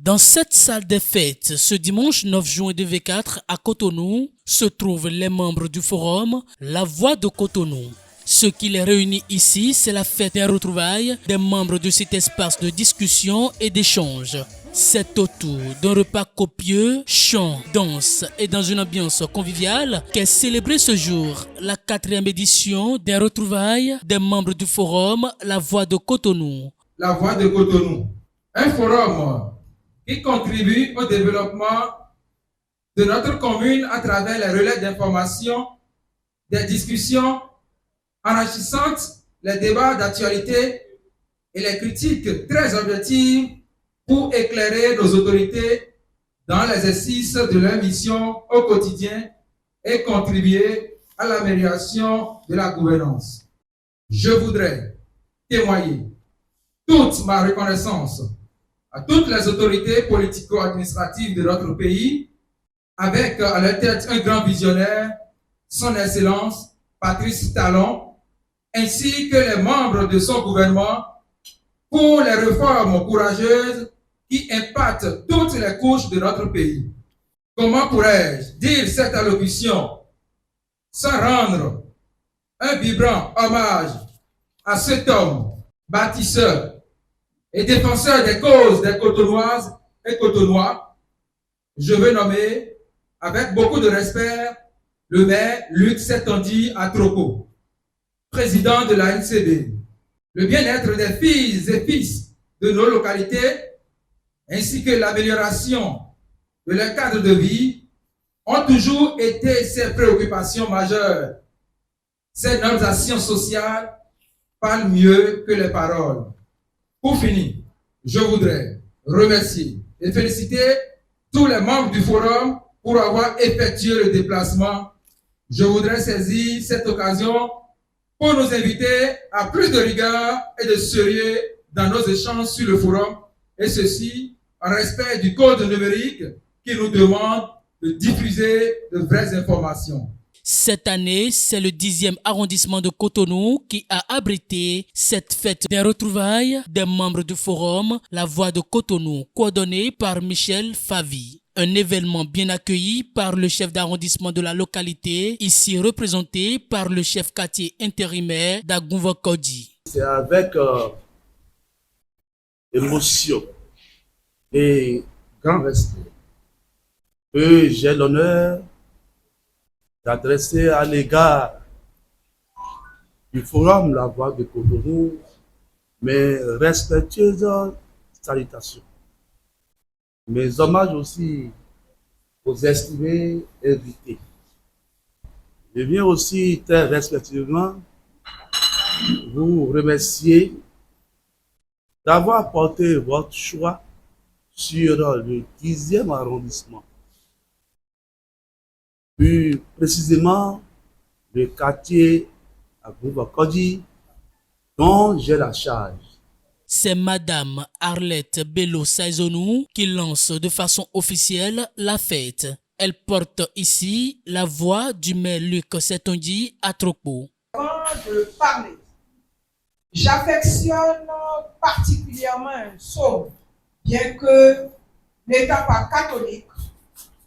Dans cette salle des fêtes, ce dimanche 9 juin 2024 à Cotonou, se trouvent les membres du forum La Voix de Cotonou. Ce qui les réunit ici, c'est la fête des retrouvailles des membres de cet espace de discussion et d'échange. C'est autour d'un repas copieux, chants, danse et dans une ambiance conviviale qu'est célébrée ce jour la 4e édition des retrouvailles des membres du forum La Voix de Cotonou. La Voix de Cotonou, un forum qui contribue au développement de notre commune à travers les relais d'information, des discussions enrichissantes, les débats d'actualité et les critiques très objectives pour éclairer nos autorités dans l'exercice de leur mission au quotidien et contribuer à l'amélioration de la gouvernance. Je voudrais témoigner toute ma reconnaissance à toutes les autorités politico-administratives de notre pays, avec à leur tête un grand visionnaire, son Excellence Patrice Talon, ainsi que les membres de son gouvernement pour les réformes courageuses qui impactent toutes les couches de notre pays. Comment pourrais-je dire cette allocution sans rendre un vibrant hommage à cet homme bâtisseur et défenseur des causes des Cotonoises et Cotonois? Je veux nommer, avec beaucoup de respect, le maire Luc Setandi Atroko, président de la NCD. Le bien-être des filles et fils de nos localités, ainsi que l'amélioration de leur cadre de vie, ont toujours été ses préoccupations majeures. Ces nobles actions sociales parlent mieux que les paroles. Pour finir, je voudrais remercier et féliciter tous les membres du forum pour avoir effectué le déplacement. Je voudrais saisir cette occasion pour nous inviter à plus de rigueur et de sérieux dans nos échanges sur le forum, et ceci en respect du code numérique qui nous demande de diffuser de vraies informations. Cette année, c'est le 10e arrondissement de Cotonou qui a abrité cette fête des retrouvailles des membres du forum La Voix de Cotonou, coordonnée par Michel Favi. Un événement bien accueilli par le chef d'arrondissement de la localité, ici représenté par le chef quartier intérimaire d'Agoumva Kodi. C'est avec émotion et grand respect que j'ai l'honneur d'adresser à l'égard du forum La Voix de Cotonou mes respectueuses salutations. Mes hommages aussi aux estimés invités. Je viens aussi très respectueusement vous remercier d'avoir porté votre choix sur le 10e arrondissement. Plus précisément, le quartier Agoumva Kodi, dont j'ai la charge. C'est Madame Arlette Bello Saizonou qui lance de façon officielle la fête. Elle porte ici la voix du maire Luc Setandi Atroko. Avant de parler, j'affectionne particulièrement un psaume, bien que n'étant pas catholique,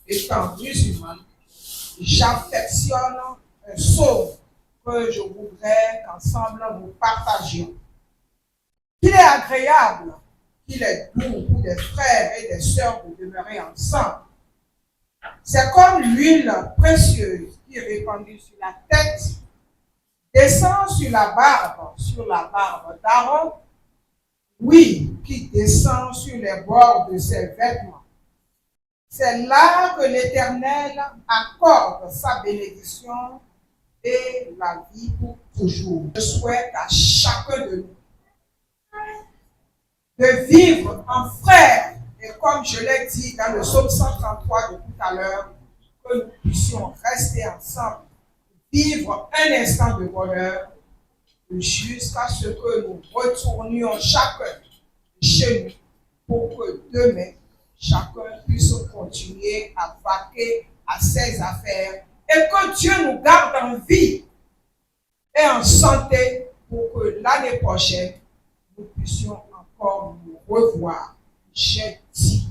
étant musulmane, j'affectionne un psaume que je voudrais qu'ensemble nous partagions. Qu'il est agréable, qu'il est doux pour des frères et des sœurs de demeurer ensemble. C'est comme l'huile précieuse qui est répandue sur la tête, descend sur la barbe d'Aaron, oui, qui descend sur les bords de ses vêtements. C'est là que l'Éternel accorde sa bénédiction et la vie pour toujours. Je souhaite à chacun de nous de vivre en frère, et comme je l'ai dit dans le psaume 133 de tout à l'heure, que nous puissions rester ensemble, vivre un instant de bonheur, jusqu'à ce que nous retournions chacun chez nous, pour que demain, chacun puisse continuer à vaquer à ses affaires et que Dieu nous garde en vie et en santé pour que l'année prochaine, nous puissions encore nous revoir. J'ai dit.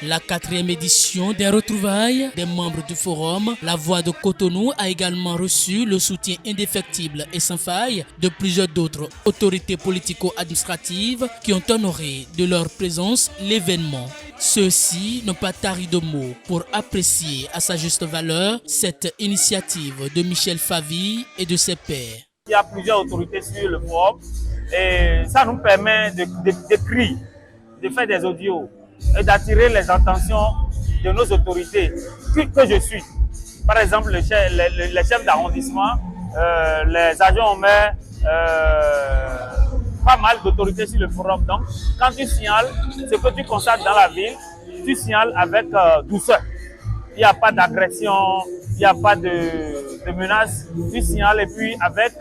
La 4e édition des retrouvailles des membres du forum La Voix de Cotonou a également reçu le soutien indéfectible et sans faille de plusieurs d'autres autorités politico-administratives qui ont honoré de leur présence l'événement. Ceux-ci n'ont pas tari de mots pour apprécier à sa juste valeur cette initiative de Michel Favy et de ses pairs. Il y a plusieurs autorités sur le forum et ça nous permet d'écrire, de faire des audios et d'attirer les attentions de nos autorités que je suis. Par exemple, les chefs d'arrondissement, les adjoints au maire, pas mal d'autorités sur le forum. Donc, quand tu signales ce que tu constates dans la ville, tu signales avec douceur. Il n'y a pas d'agression, il n'y a pas de menace. Tu signales et puis avec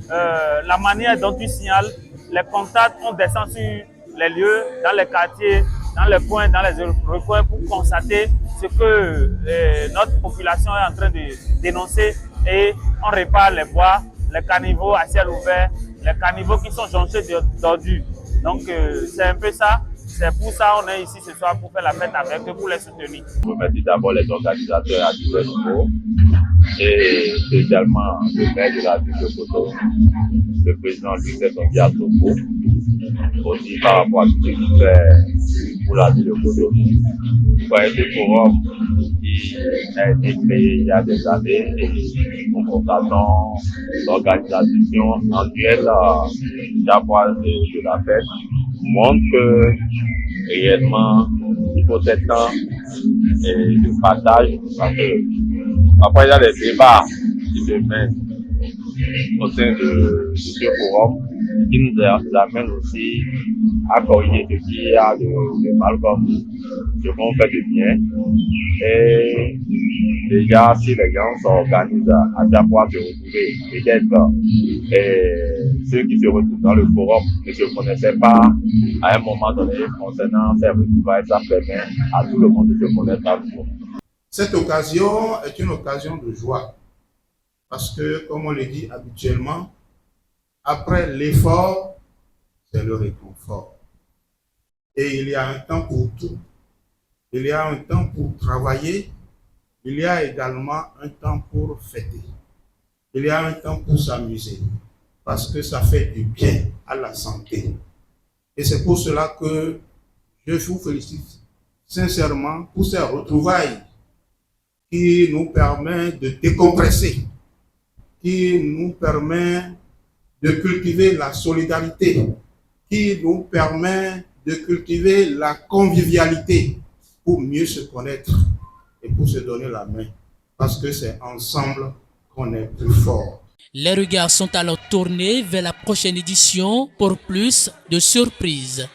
la manière dont tu signales, les contacts, on descend sur les lieux, dans les quartiers, dans les coins, dans les recoins pour constater ce que notre population est en train de dénoncer et on répare les bois, les caniveaux à ciel ouvert, les caniveaux qui sont jonchés d'ordures. Donc c'est un peu ça. C'est pour ça qu'on est ici ce soir pour faire la fête avec eux, pour les soutenir. Je remercie d'abord les organisateurs à divers niveaux et également le maire de la ville de Cotonou, le président Lucette Ondiatopo, aussi par rapport à tout ce qu'il fait pour la ville de Cotonou. Pour ce forum qui a été créé il y a des années et nous constatons l'organisation annuelle chaque fois de la fête montre que réellement il faut être temps et de partage parce que après il y a des débats qui se mènent au sein de ce forum qui nous amène aussi à corriger ce qu'il y a de mal comme ce qu'on fait de bien. Et déjà, si les gens s'organisent à chaque fois se retrouver, peut-être ceux qui se retrouvent dans le forum ne se connaissaient pas à un moment donné concernant ces retrouvailles, ça permet à tout le monde de se connaître à nouveau. Cette occasion est une occasion de joie parce que, comme on le dit habituellement, après l'effort, c'est le réconfort. Et il y a un temps pour tout. Il y a un temps pour travailler. Il y a également un temps pour fêter. Il y a un temps pour s'amuser. Parce que ça fait du bien à la santé. Et c'est pour cela que je vous félicite sincèrement pour ces retrouvailles qui nous permettent de décompresser, qui nous permet de cultiver la solidarité, qui nous permet de cultiver la convivialité pour mieux se connaître et pour se donner la main. Parce que c'est ensemble qu'on est plus fort. Les regards sont alors tournés vers la prochaine édition pour plus de surprises.